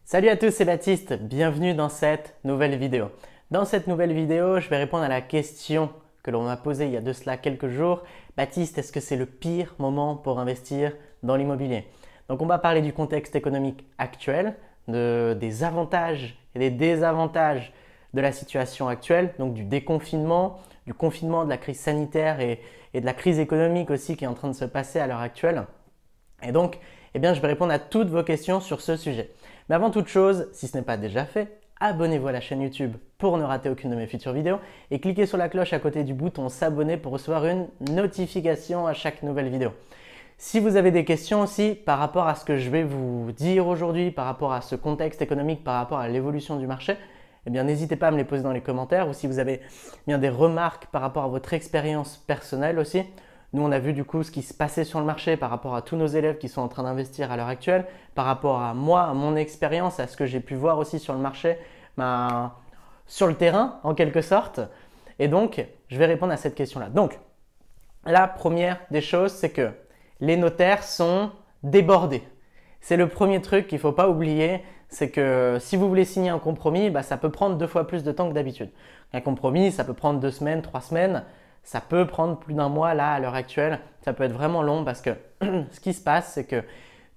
Salut à tous, c'est Baptiste, bienvenue dans cette nouvelle vidéo. Dans cette nouvelle vidéo, je vais répondre à la question que l'on m'a posée il y a de cela quelques jours. Baptiste, est-ce que c'est le pire moment pour investir dans l'immobilier? Donc on va parler du contexte économique actuel, des avantages et des désavantages de la situation actuelle, donc du déconfinement, du confinement, de la crise sanitaire et de la crise économique aussi qui est en train de se passer à l'heure actuelle. Et donc, je vais répondre à toutes vos questions sur ce sujet. Mais avant toute chose, si ce n'est pas déjà fait, abonnez-vous à la chaîne YouTube pour ne rater aucune de mes futures vidéos et cliquez sur la cloche à côté du bouton s'abonner pour recevoir une notification à chaque nouvelle vidéo. Si vous avez des questions aussi par rapport à ce que je vais vous dire aujourd'hui, par rapport à ce contexte économique, par rapport à l'évolution du marché, n'hésitez pas à me les poser dans les commentaires ou si vous avez des remarques par rapport à votre expérience personnelle aussi. Nous, on a vu du coup ce qui se passait sur le marché par rapport à tous nos élèves qui sont en train d'investir à l'heure actuelle, par rapport à moi, à mon expérience, à ce que j'ai pu voir aussi sur le marché, sur le terrain en quelque sorte. Et donc, je vais répondre à cette question-là. Donc, la première des choses, c'est que les notaires sont débordés. C'est le premier truc qu'il ne faut pas oublier, c'est que si vous voulez signer un compromis, ça peut prendre 2 fois plus de temps que d'habitude. Un compromis, ça peut prendre 2 semaines, 3 semaines. Ça peut prendre plus d'un mois là à l'heure actuelle. Ça peut être vraiment long parce que ce qui se passe, c'est que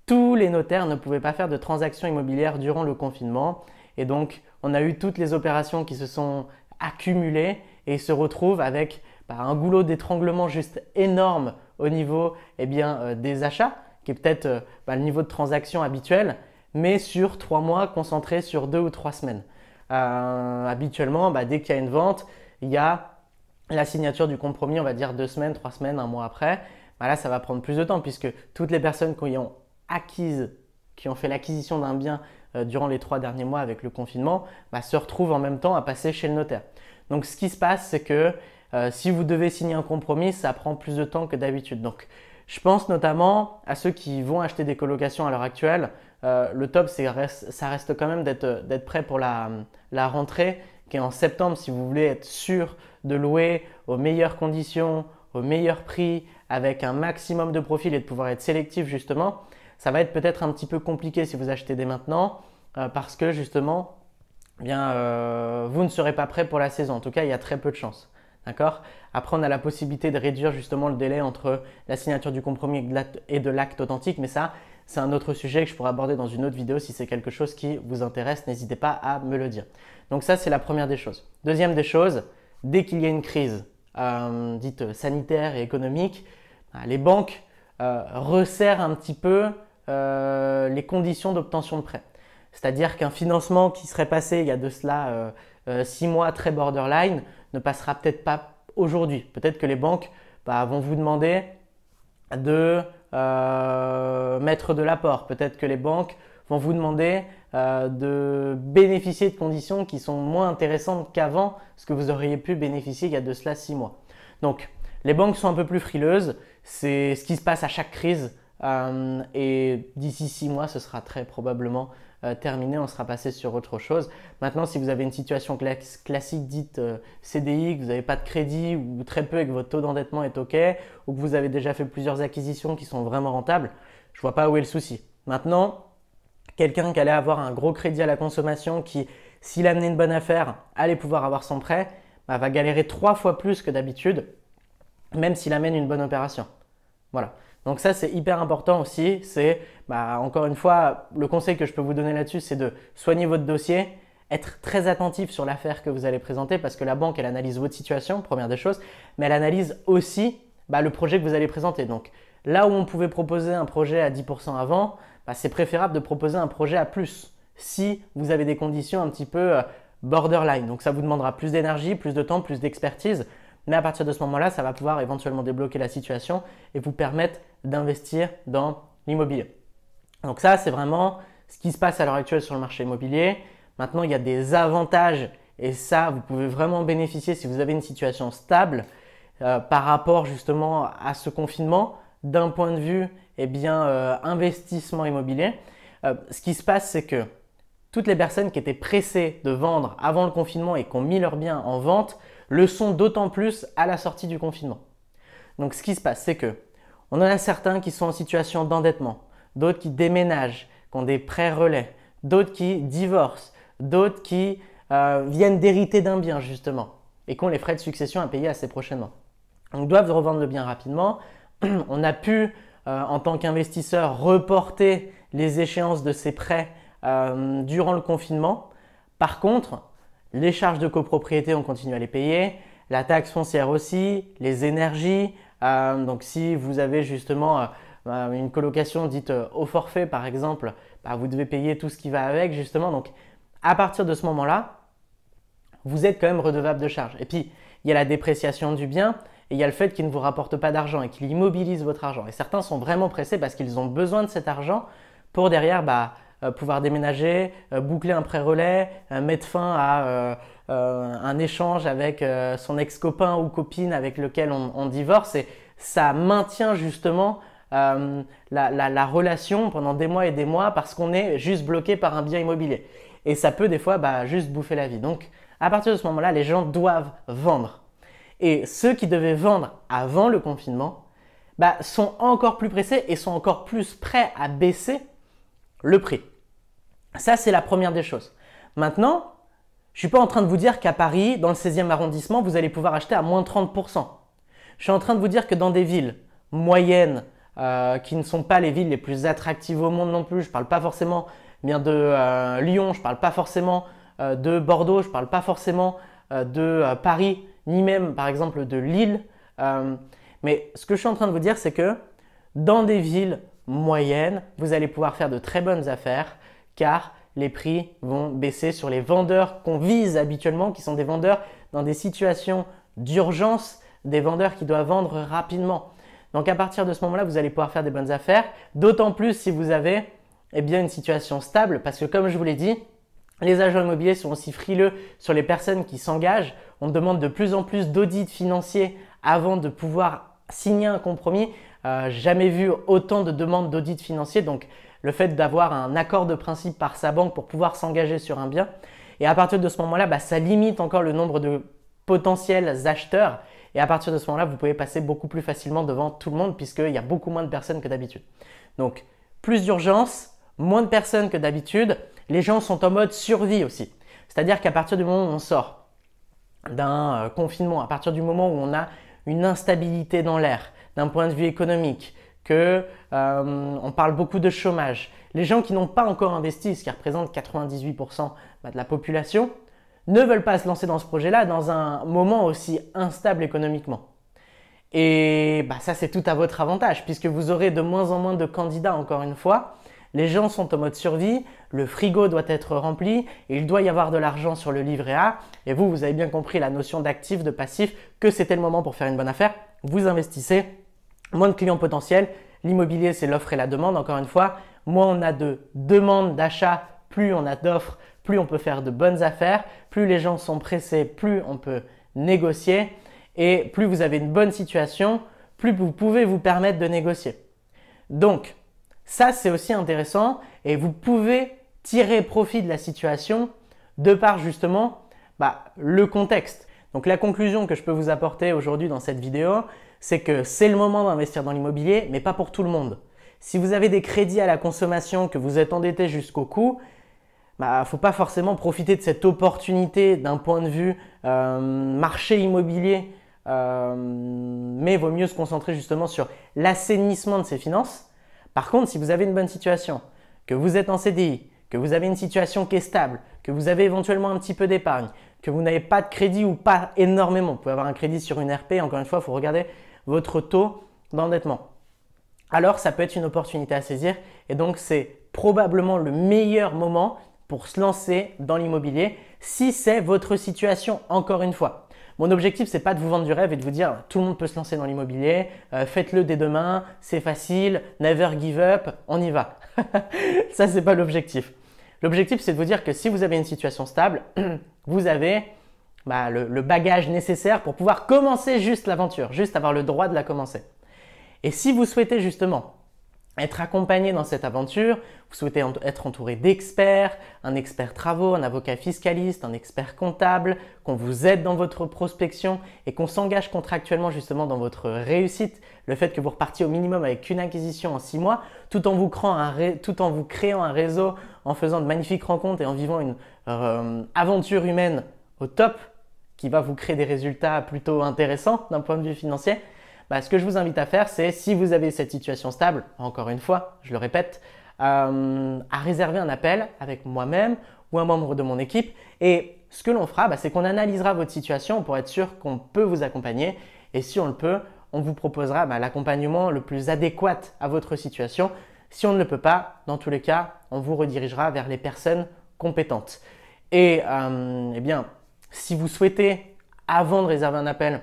tous les notaires ne pouvaient pas faire de transactions immobilières durant le confinement. Et donc, on a eu toutes les opérations qui se sont accumulées et se retrouvent avec un goulot d'étranglement juste énorme au niveau des achats, qui est peut-être le niveau de transaction habituel, mais sur 3 mois concentré sur 2 ou 3 semaines. Habituellement, dès qu'il y a une vente, il y a la signature du compromis, on va dire 2 semaines, 3 semaines, un mois après. Là, ça va prendre plus de temps puisque toutes les personnes qui ont fait l'acquisition d'un bien durant les 3 derniers mois avec le confinement, se retrouvent en même temps à passer chez le notaire. Donc, ce qui se passe, c'est que si vous devez signer un compromis, ça prend plus de temps que d'habitude. Donc, je pense notamment à ceux qui vont acheter des colocations à l'heure actuelle. Le top, ça reste quand même d'être prêt pour la rentrée qui est en septembre si vous voulez être sûr de louer aux meilleures conditions, au meilleur prix, avec un maximum de profil et de pouvoir être sélectif justement. Ça va être peut-être un petit peu compliqué si vous achetez dès maintenant parce que justement, vous ne serez pas prêt pour la saison. En tout cas, il y a très peu de chances. D'accord? Après, on a la possibilité de réduire justement le délai entre la signature du compromis et de l'acte authentique, mais ça, c'est un autre sujet que je pourrais aborder dans une autre vidéo. Si c'est quelque chose qui vous intéresse, n'hésitez pas à me le dire. Donc ça, c'est la première des choses. Deuxième des choses, dès qu'il y a une crise dite sanitaire et économique, les banques resserrent un petit peu les conditions d'obtention de prêt. C'est-à-dire qu'un financement qui serait passé il y a de cela 6 mois très borderline ne passera peut-être pas aujourd'hui. Peut-être que les banques vont vous demander de mettre de l'apport. Peut-être que les banques vont vous demander de bénéficier de conditions qui sont moins intéressantes qu'avant ce que vous auriez pu bénéficier il y a de cela 6 mois. Donc, les banques sont un peu plus frileuses. C'est ce qui se passe à chaque crise. Et d'ici 6 mois, ce sera très probablement terminé. On sera passé sur autre chose. Maintenant, si vous avez une situation classique dite CDI, que vous n'avez pas de crédit ou très peu et que votre taux d'endettement est OK, ou que vous avez déjà fait plusieurs acquisitions qui sont vraiment rentables, je ne vois pas où est le souci. Maintenant, quelqu'un qui allait avoir un gros crédit à la consommation qui, s'il amenait une bonne affaire, allait pouvoir avoir son prêt, va galérer 3 fois plus que d'habitude, même s'il amène une bonne opération. Voilà. Donc ça, c'est hyper important aussi. C'est, encore une fois, le conseil que je peux vous donner là-dessus, c'est de soigner votre dossier, être très attentif sur l'affaire que vous allez présenter parce que la banque, elle analyse votre situation, première des choses, mais elle analyse aussi le projet que vous allez présenter. Donc là où on pouvait proposer un projet à 10% avant, c'est préférable de proposer un projet à plus si vous avez des conditions un petit peu borderline. Donc ça vous demandera plus d'énergie, plus de temps, plus d'expertise. Mais à partir de ce moment-là, ça va pouvoir éventuellement débloquer la situation et vous permettre d'investir dans l'immobilier. Donc ça, c'est vraiment ce qui se passe à l'heure actuelle sur le marché immobilier. Maintenant, il y a des avantages et ça, vous pouvez vraiment bénéficier si vous avez une situation stable par rapport justement à ce confinement d'un point de vue investissement immobilier. Ce qui se passe, c'est que toutes les personnes qui étaient pressées de vendre avant le confinement et qui ont mis leurs biens en vente le sont d'autant plus à la sortie du confinement. Donc ce qui se passe, c'est que on en a certains qui sont en situation d'endettement, d'autres qui déménagent, qui ont des prêts relais, d'autres qui divorcent, d'autres qui viennent d'hériter d'un bien justement et qui ont les frais de succession à payer assez prochainement. Donc doivent revendre le bien rapidement. On a pu, en tant qu'investisseur, reporter les échéances de ces prêts durant le confinement. Par contre, les charges de copropriété, on continue à les payer, la taxe foncière aussi, les énergies. Donc si vous avez justement une colocation dite au forfait par exemple, vous devez payer tout ce qui va avec justement. Donc à partir de ce moment-là, vous êtes quand même redevable de charges. Et puis il y a la dépréciation du bien et il y a le fait qu'il ne vous rapporte pas d'argent et qu'il immobilise votre argent. Et certains sont vraiment pressés parce qu'ils ont besoin de cet argent pour derrière pouvoir déménager, boucler un prêt relais, mettre fin à un échange avec son ex-copain ou copine avec lequel on divorce. Et ça maintient justement la relation pendant des mois et des mois parce qu'on est juste bloqué par un bien immobilier. Et ça peut des fois juste bouffer la vie. Donc à partir de ce moment-là, les gens doivent vendre. Et ceux qui devaient vendre avant le confinement sont encore plus pressés et sont encore plus prêts à baisser le prix. Ça, c'est la première des choses. Maintenant, je ne suis pas en train de vous dire qu'à Paris, dans le 16e arrondissement, vous allez pouvoir acheter à moins 30%. Je suis en train de vous dire que dans des villes moyennes, qui ne sont pas les villes les plus attractives au monde non plus, je ne parle pas forcément bien de Lyon, je ne parle pas forcément de Bordeaux, je ne parle pas forcément de Paris, ni même par exemple de Lille. Mais ce que je suis en train de vous dire, c'est que dans des villes moyennes, vous allez pouvoir faire de très bonnes affaires car les prix vont baisser sur les vendeurs qu'on vise habituellement, qui sont des vendeurs dans des situations d'urgence, des vendeurs qui doivent vendre rapidement. Donc à partir de ce moment-là, vous allez pouvoir faire des bonnes affaires, d'autant plus si vous avez une situation stable parce que comme je vous l'ai dit, les agents immobiliers sont aussi frileux sur les personnes qui s'engagent. On demande de plus en plus d'audits financiers avant de pouvoir signer un compromis. Jamais vu autant de demandes d'audits financiers. Donc, le fait d'avoir un accord de principe par sa banque pour pouvoir s'engager sur un bien. Et à partir de ce moment-là, ça limite encore le nombre de potentiels acheteurs. Et à partir de ce moment-là, vous pouvez passer beaucoup plus facilement devant tout le monde puisqu'il y a beaucoup moins de personnes que d'habitude. Donc, plus d'urgence, moins de personnes que d'habitude. Les gens sont en mode survie aussi. C'est-à-dire qu'à partir du moment où on sort d'un confinement, à partir du moment où on a une instabilité dans l'air, d'un point de vue économique, on parle beaucoup de chômage, les gens qui n'ont pas encore investi, ce qui représente 98% de la population, ne veulent pas se lancer dans ce projet-là dans un moment aussi instable économiquement. Et ça, c'est tout à votre avantage puisque vous aurez de moins en moins de candidats encore une fois. Les gens sont en mode survie, le frigo doit être rempli et il doit y avoir de l'argent sur le livret A. Et vous avez bien compris la notion d'actif, de passif, que c'était le moment pour faire une bonne affaire. Vous investissez, moins de clients potentiels. L'immobilier, c'est l'offre et la demande. Encore une fois, moins on a de demandes d'achat, plus on a d'offres, plus on peut faire de bonnes affaires. Plus les gens sont pressés, plus on peut négocier. Et plus vous avez une bonne situation, plus vous pouvez vous permettre de négocier. Donc, ça, c'est aussi intéressant et vous pouvez tirer profit de la situation de par justement le contexte. Donc, la conclusion que je peux vous apporter aujourd'hui dans cette vidéo, c'est que c'est le moment d'investir dans l'immobilier, mais pas pour tout le monde. Si vous avez des crédits à la consommation, que vous êtes endetté jusqu'au cou, faut pas forcément profiter de cette opportunité d'un point de vue marché immobilier, mais vaut mieux se concentrer justement sur l'assainissement de ses finances. Par contre, si vous avez une bonne situation, que vous êtes en CDI, que vous avez une situation qui est stable, que vous avez éventuellement un petit peu d'épargne, que vous n'avez pas de crédit ou pas énormément, vous pouvez avoir un crédit sur une RP, encore une fois, il faut regarder votre taux d'endettement. Alors, ça peut être une opportunité à saisir et donc c'est probablement le meilleur moment pour se lancer dans l'immobilier si c'est votre situation, encore une fois. Mon objectif, c'est pas de vous vendre du rêve et de vous dire tout le monde peut se lancer dans l'immobilier, faites-le dès demain, c'est facile, never give up, on y va. Ça, c'est pas l'objectif. L'objectif, c'est de vous dire que si vous avez une situation stable, vous avez le bagage nécessaire pour pouvoir commencer juste l'aventure, juste avoir le droit de la commencer. Et si vous souhaitez justement être accompagné dans cette aventure, vous souhaitez être entouré d'experts, un expert travaux, un avocat fiscaliste, un expert comptable, qu'on vous aide dans votre prospection et qu'on s'engage contractuellement justement dans votre réussite, le fait que vous repartiez au minimum avec une acquisition en 6 mois, tout en vous créant un réseau, en faisant de magnifiques rencontres et en vivant une aventure humaine au top qui va vous créer des résultats plutôt intéressants d'un point de vue financier. Ce que je vous invite à faire, c'est si vous avez cette situation stable, encore une fois, je le répète, à réserver un appel avec moi-même ou un membre de mon équipe. Et ce que l'on fera, c'est qu'on analysera votre situation pour être sûr qu'on peut vous accompagner. Et si on le peut, on vous proposera l'accompagnement le plus adéquat à votre situation. Si on ne le peut pas, dans tous les cas, on vous redirigera vers les personnes compétentes. Et eh bien, si vous souhaitez, avant de réserver un appel,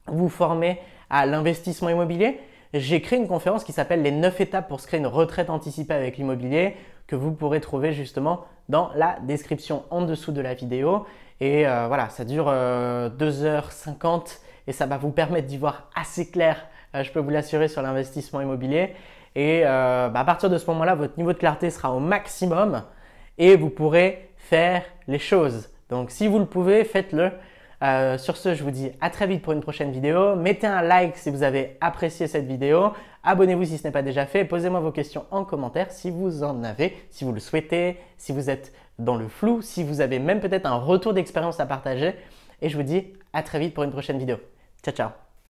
vous former à l'investissement immobilier, j'ai créé une conférence qui s'appelle les 9 étapes pour se créer une retraite anticipée avec l'immobilier que vous pourrez trouver justement dans la description en dessous de la vidéo. Et voilà, ça dure 2h50 et ça va vous permettre d'y voir assez clair, je peux vous l'assurer, sur l'investissement immobilier. Et à partir de ce moment-là, votre niveau de clarté sera au maximum et vous pourrez faire les choses. Donc si vous le pouvez, faites-le. Sur ce, je vous dis à très vite pour une prochaine vidéo. Mettez un like si vous avez apprécié cette vidéo. Abonnez-vous si ce n'est pas déjà fait. Posez-moi vos questions en commentaire si vous en avez, si vous le souhaitez, si vous êtes dans le flou, si vous avez même peut-être un retour d'expérience à partager. Et je vous dis à très vite pour une prochaine vidéo. Ciao, ciao!